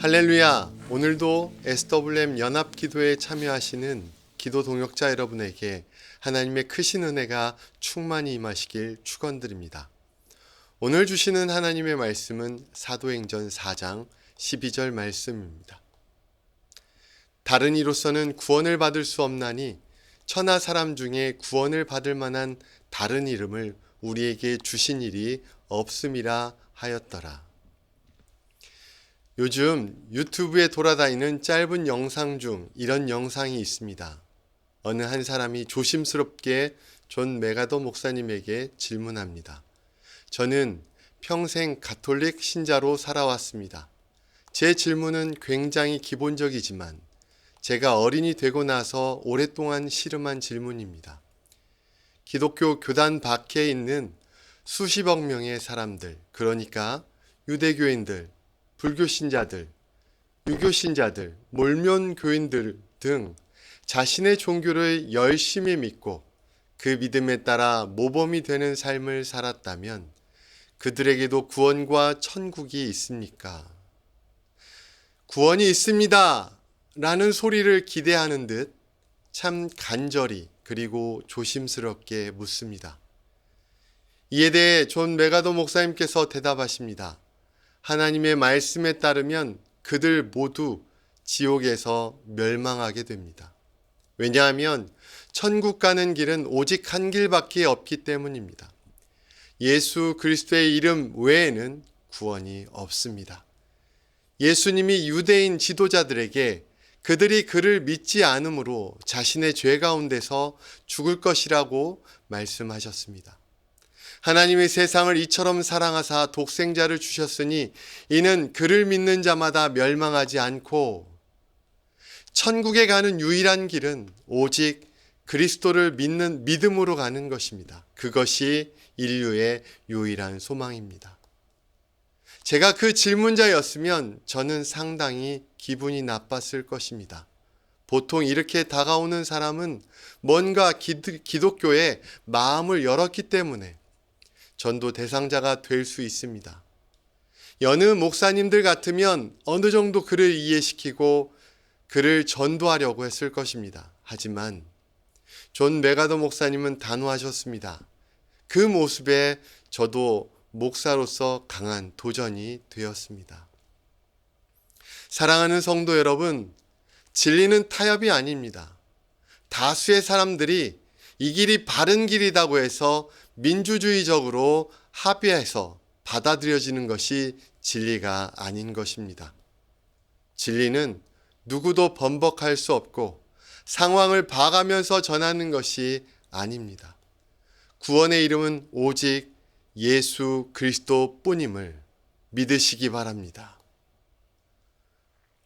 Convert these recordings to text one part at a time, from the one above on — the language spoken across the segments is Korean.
할렐루야! 오늘도 SWM 연합기도에 참여하시는 기도 동역자 여러분에게 하나님의 크신 은혜가 충만히 임하시길 축원드립니다. 오늘 주시는 하나님의 말씀은 사도행전 4장 12절 말씀입니다. 다른 이로서는 구원을 받을 수 없나니 천하 사람 중에 구원을 받을 만한 다른 이름을 우리에게 주신 일이 없음이라 하였더라. 요즘 유튜브에 돌아다니는 짧은 영상 중 이런 영상이 있습니다. 어느 한 사람이 조심스럽게 존 메가더 목사님에게 질문합니다. 저는 평생 가톨릭 신자로 살아왔습니다. 제 질문은 굉장히 기본적이지만 제가 어린이 되고 나서 오랫동안 씨름한 질문입니다. 기독교 교단 밖에 있는 수십억 명의 사람들, 그러니까 유대교인들, 불교신자들, 유교신자들, 몰몬교인들 등 자신의 종교를 열심히 믿고 그 믿음에 따라 모범이 되는 삶을 살았다면 그들에게도 구원과 천국이 있습니까? 구원이 있습니다! 라는 소리를 기대하는 듯 참 간절히 그리고 조심스럽게 묻습니다. 이에 대해 존 메가더 목사님께서 대답하십니다. 하나님의 말씀에 따르면 그들 모두 지옥에서 멸망하게 됩니다. 왜냐하면 천국 가는 길은 오직 한 길밖에 없기 때문입니다. 예수 그리스도의 이름 외에는 구원이 없습니다. 예수님이 유대인 지도자들에게 그들이 그를 믿지 않으므로 자신의 죄 가운데서 죽을 것이라고 말씀하셨습니다. 하나님의 세상을 이처럼 사랑하사 독생자를 주셨으니 이는 그를 믿는 자마다 멸망하지 않고 천국에 가는 유일한 길은 오직 그리스도를 믿는 믿음으로 가는 것입니다. 그것이 인류의 유일한 소망입니다. 제가 그 질문자였으면 저는 상당히 기분이 나빴을 것입니다. 보통 이렇게 다가오는 사람은 뭔가 기독교에 마음을 열었기 때문에 전도 대상자가 될 수 있습니다. 여느 목사님들 같으면 어느 정도 그를 이해시키고 그를 전도하려고 했을 것입니다. 하지만 존 메가더 목사님은 단호하셨습니다. 그 모습에 저도 목사로서 강한 도전이 되었습니다. 사랑하는 성도 여러분, 진리는 타협이 아닙니다. 다수의 사람들이 이 길이 바른 길이라고 해서 민주주의적으로 합의해서 받아들여지는 것이 진리가 아닌 것입니다. 진리는 누구도 번복할 수 없고 상황을 봐가면서 전하는 것이 아닙니다. 구원의 이름은 오직 예수 그리스도 뿐임을 믿으시기 바랍니다.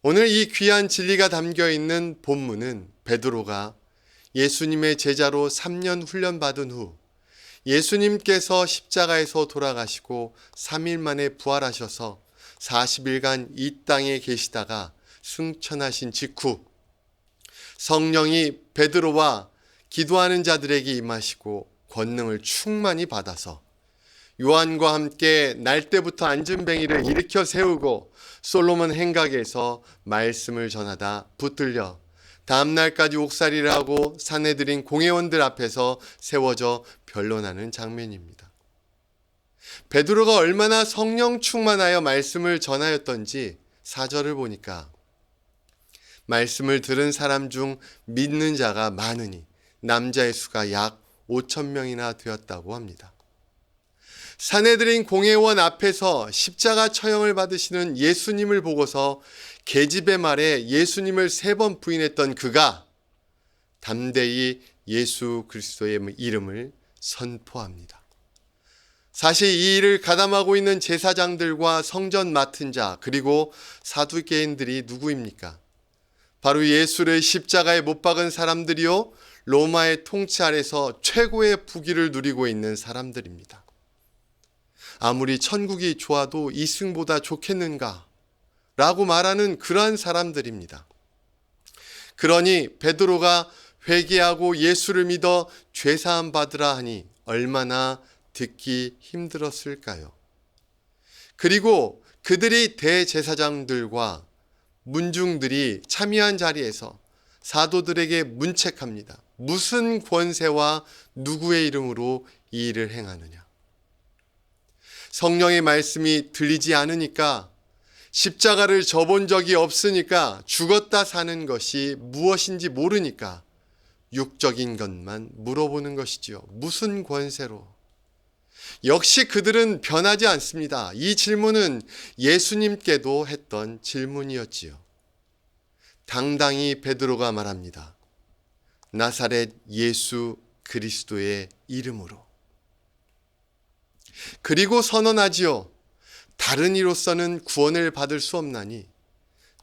오늘 이 귀한 진리가 담겨 있는 본문은 베드로가 예수님의 제자로 3년 훈련받은 후 예수님께서 십자가에서 돌아가시고 3일 만에 부활하셔서 40일간 이 땅에 계시다가 승천하신 직후 성령이 베드로와 기도하는 자들에게 임하시고 권능을 충만히 받아서 요한과 함께 날때부터 앉은뱅이를 일으켜 세우고 솔로몬 행각에서 말씀을 전하다 붙들려 다음날까지 옥살이를 하고 산헤드린 공회원들 앞에서 세워져 변론하는 장면입니다. 베드로가 얼마나 성령 충만하여 말씀을 전하였던지 4절을 보니까 말씀을 들은 사람 중 믿는 자가 많으니 남자의 수가 약 5,000명이나 되었다고 합니다. 산헤드린 공회원 앞에서 십자가 처형을 받으시는 예수님을 보고서 계집의 말에 예수님을 3번 부인했던 그가 담대히 예수 그리스도의 이름을 선포합니다. 사실 이 일을 가담하고 있는 제사장들과 성전 맡은 자 그리고 사두개인들이 누구입니까? 바로 예수를 십자가에 못 박은 사람들이요 로마의 통치 아래서 최고의 부귀를 누리고 있는 사람들입니다. 아무리 천국이 좋아도 이승보다 좋겠는가? 라고 말하는 그러한 사람들입니다. 그러니 베드로가 회개하고 예수를 믿어 죄사함 받으라 하니 얼마나 듣기 힘들었을까요? 그리고 그들이 대제사장들과 문중들이 참여한 자리에서 사도들에게 문책합니다. 무슨 권세와 누구의 이름으로 이 일을 행하느냐? 성령의 말씀이 들리지 않으니까, 십자가를 져본 적이 없으니까, 죽었다 사는 것이 무엇인지 모르니까 육적인 것만 물어보는 것이지요. 무슨 권세로? 역시 그들은 변하지 않습니다. 이 질문은 예수님께도 했던 질문이었지요. 당당히 베드로가 말합니다. 나사렛 예수 그리스도의 이름으로. 그리고 선언하지요. 다른 이로서는 구원을 받을 수 없나니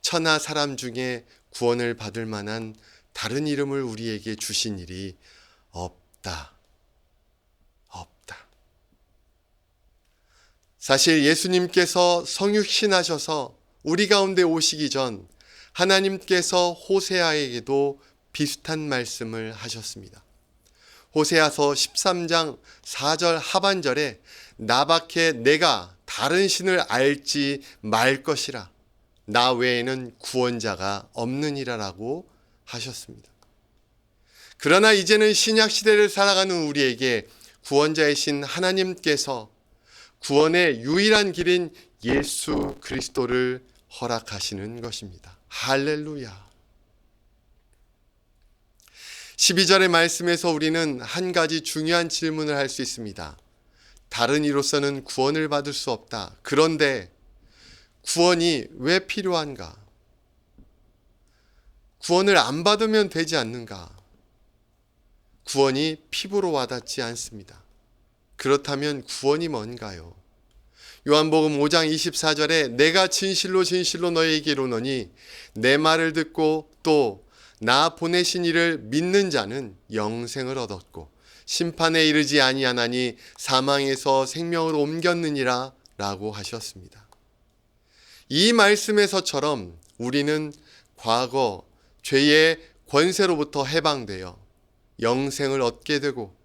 천하 사람 중에 구원을 받을 만한 다른 이름을 우리에게 주신 일이 없다. 없다. 사실 예수님께서 성육신하셔서 우리 가운데 오시기 전 하나님께서 호세아에게도 비슷한 말씀을 하셨습니다. 호세아서 13장 4절 하반절에 나밖에 내가 다른 신을 알지 말 것이라. 나 외에는 구원자가 없느니라라고 하셨습니다. 그러나 이제는 신약 시대를 살아가는 우리에게 구원자이신 하나님께서 구원의 유일한 길인 예수 그리스도를 허락하시는 것입니다. 할렐루야. 12절의 말씀에서 우리는 한 가지 중요한 질문을 할 수 있습니다. 다른 이로서는 구원을 받을 수 없다. 그런데 구원이 왜 필요한가? 구원을 안 받으면 되지 않는가? 구원이 피부로 와닿지 않습니다. 그렇다면 구원이 뭔가요? 요한복음 5장 24절에 내가 진실로 진실로 너희에게 이르노니 내 말을 듣고 또 나 보내신 이를 믿는 자는 영생을 얻었고 심판에 이르지 아니하나니 사망에서 생명으로 옮겼느니라 라고 하셨습니다. 이 말씀에서처럼 우리는 과거 죄의 권세로부터 해방되어 영생을 얻게 되고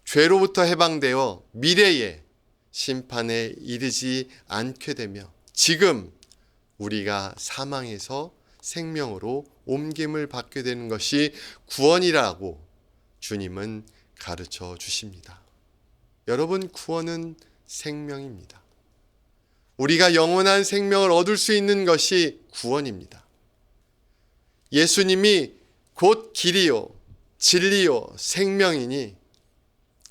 죄로부터 해방되어 미래에 심판에 이르지 않게 되며 지금 우리가 사망에서 생명으로 옮김을 받게 되는 것이 구원이라고 주님은 가르쳐 주십니다. 여러분, 구원은 생명입니다. 우리가 영원한 생명을 얻을 수 있는 것이 구원입니다. 예수님이 곧 길이요 진리요 생명이니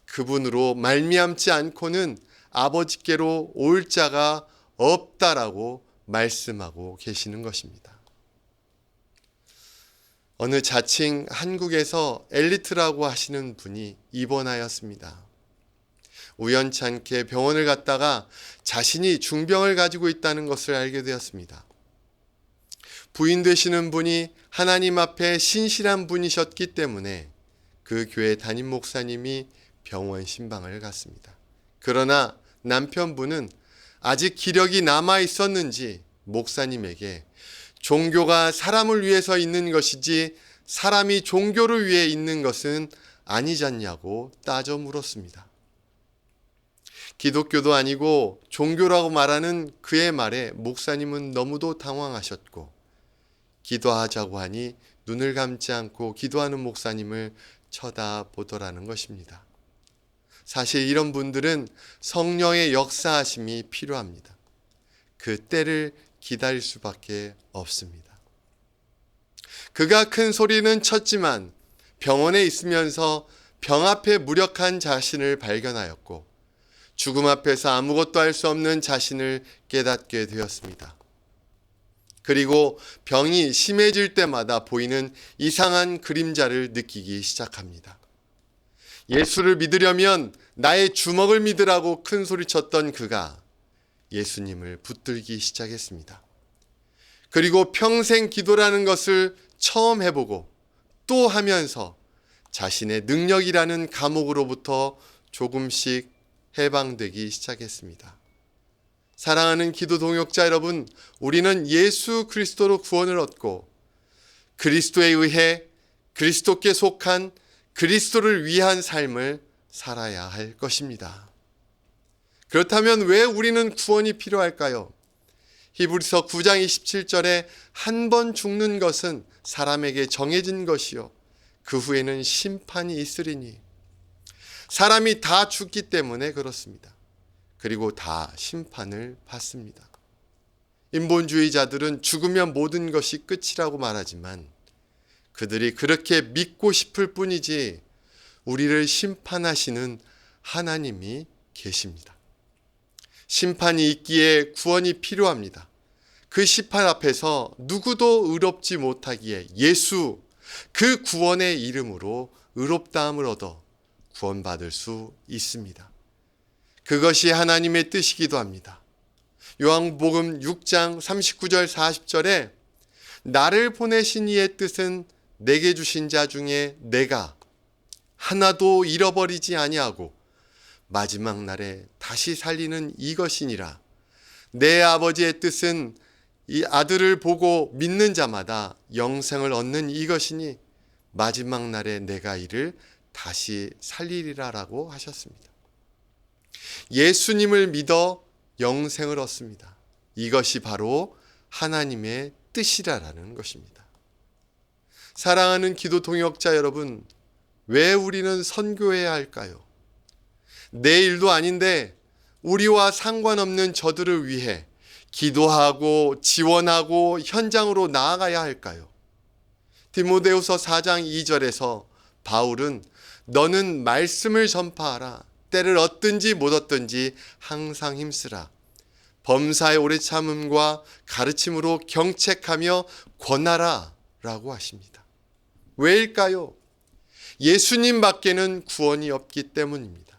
그분으로 말미암지 않고는 아버지께로 올 자가 없다라고 말씀하고 계시는 것입니다. 어느 자칭 한국에서 엘리트라고 하시는 분이 입원하였습니다. 우연찮게 병원을 갔다가 자신이 중병을 가지고 있다는 것을 알게 되었습니다. 부인 되시는 분이 하나님 앞에 신실한 분이셨기 때문에 그 교회 담임 목사님이 병원 신방을 갔습니다. 그러나 남편분은 아직 기력이 남아 있었는지 목사님에게 종교가 사람을 위해서 있는 것이지 사람이 종교를 위해 있는 것은 아니잖냐고 따져 물었습니다. 기독교도 아니고 종교라고 말하는 그의 말에 목사님은 너무도 당황하셨고 기도하자고 하니 눈을 감지 않고 기도하는 목사님을 쳐다보더라는 것입니다. 사실 이런 분들은 성령의 역사하심이 필요합니다. 그 때를 기다릴 수밖에 없습니다. 그가 큰 소리는 쳤지만 병원에 있으면서 병 앞에 무력한 자신을 발견하였고 죽음 앞에서 아무것도 할 수 없는 자신을 깨닫게 되었습니다. 그리고 병이 심해질 때마다 보이는 이상한 그림자를 느끼기 시작합니다. 예수를 믿으려면 나의 주먹을 믿으라고 큰 소리쳤던 그가 예수님을 붙들기 시작했습니다. 그리고 평생 기도라는 것을 처음 해보고 또 하면서 자신의 능력이라는 감옥으로부터 조금씩 해방되기 시작했습니다. 사랑하는 기도 동역자 여러분, 우리는 예수 그리스도로 구원을 얻고 그리스도에 의해 그리스도께 속한 그리스도를 위한 삶을 살아야 할 것입니다. 그렇다면 왜 우리는 구원이 필요할까요? 히브리서 9장 27절에 한 번 죽는 것은 사람에게 정해진 것이요 그 후에는 심판이 있으리니, 사람이 다 죽기 때문에 그렇습니다. 그리고 다 심판을 받습니다. 인본주의자들은 죽으면 모든 것이 끝이라고 말하지만 그들이 그렇게 믿고 싶을 뿐이지 우리를 심판하시는 하나님이 계십니다. 심판이 있기에 구원이 필요합니다. 그 심판 앞에서 누구도 의롭지 못하기에 예수, 그 구원의 이름으로 의롭다함을 얻어 구원받을 수 있습니다. 그것이 하나님의 뜻이기도 합니다. 요한복음 6장 39절 40절에 나를 보내신 이의 뜻은 내게 주신 자 중에 내가 하나도 잃어버리지 아니하고 마지막 날에 다시 살리는 이것이니라. 내 아버지의 뜻은 이 아들을 보고 믿는 자마다 영생을 얻는 이것이니 마지막 날에 내가 이를 다시 살리리라라고 하셨습니다. 예수님을 믿어 영생을 얻습니다. 이것이 바로 하나님의 뜻이라는 것입니다. 사랑하는 기도 동역자 여러분, 왜 우리는 선교해야 할까요? 내 일도 아닌데 우리와 상관없는 저들을 위해 기도하고 지원하고 현장으로 나아가야 할까요? 디모데후서 4장 2절에서 바울은 너는 말씀을 전파하라. 때를 얻든지 못 얻든지 항상 힘쓰라. 범사의 오래 참음과 가르침으로 경책하며 권하라 라고 하십니다. 왜일까요? 예수님 밖에는 구원이 없기 때문입니다.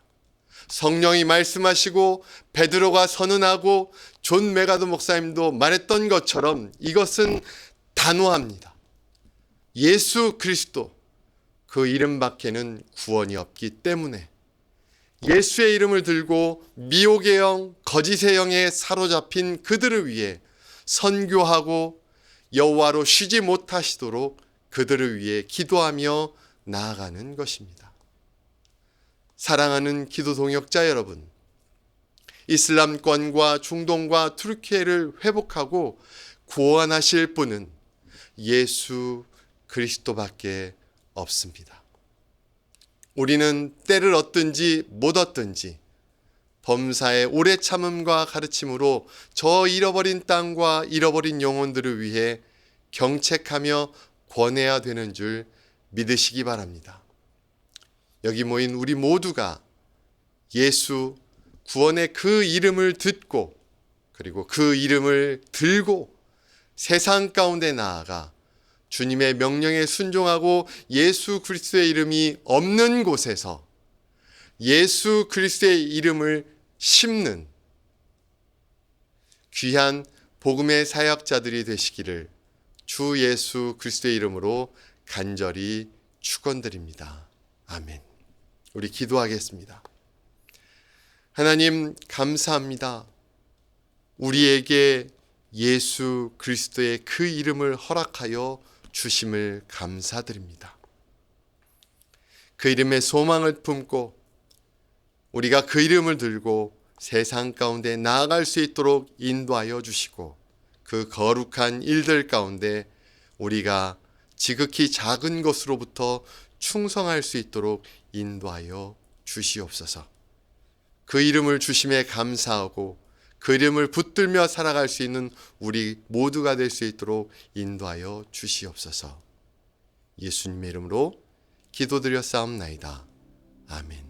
성령이 말씀하시고 베드로가 선언하고 존 메가도 목사님도 말했던 것처럼 이것은 단호합니다. 예수 그리스도, 그 이름 밖에는 구원이 없기 때문에 예수의 이름을 들고 미혹의 영, 거짓의 영에 사로잡힌 그들을 위해 선교하고 여호와로 쉬지 못하시도록 그들을 위해 기도하며 나아가는 것입니다. 사랑하는 기도 동역자 여러분, 이슬람권과 중동과 투르키예를 회복하고 구원하실 분은 예수 그리스도밖에 없습니다. 우리는 때를 얻든지 못 얻든지 범사의 오래 참음과 가르침으로 저 잃어버린 땅과 잃어버린 영혼들을 위해 경책하며 권해야 되는 줄 믿으시기 바랍니다. 여기 모인 우리 모두가 예수 구원의 그 이름을 듣고 그리고 그 이름을 들고 세상 가운데 나아가 주님의 명령에 순종하고 예수 그리스도의 이름이 없는 곳에서 예수 그리스도의 이름을 심는 귀한 복음의 사역자들이 되시기를 주 예수 그리스도의 이름으로 간절히 축원드립니다. 아멘. 우리 기도하겠습니다. 하나님 감사합니다. 우리에게 예수 그리스도의 그 이름을 허락하여 주심을 감사드립니다. 그 이름의 소망을 품고 우리가 그 이름을 들고 세상 가운데 나아갈 수 있도록 인도하여 주시고 그 거룩한 일들 가운데 우리가 지극히 작은 것으로부터 충성할 수 있도록 인도하여 주시옵소서. 그 이름을 주심에 감사하고 그 이름을 붙들며 살아갈 수 있는 우리 모두가 될 수 있도록 인도하여 주시옵소서. 예수님의 이름으로 기도드렸사옵나이다. 아멘.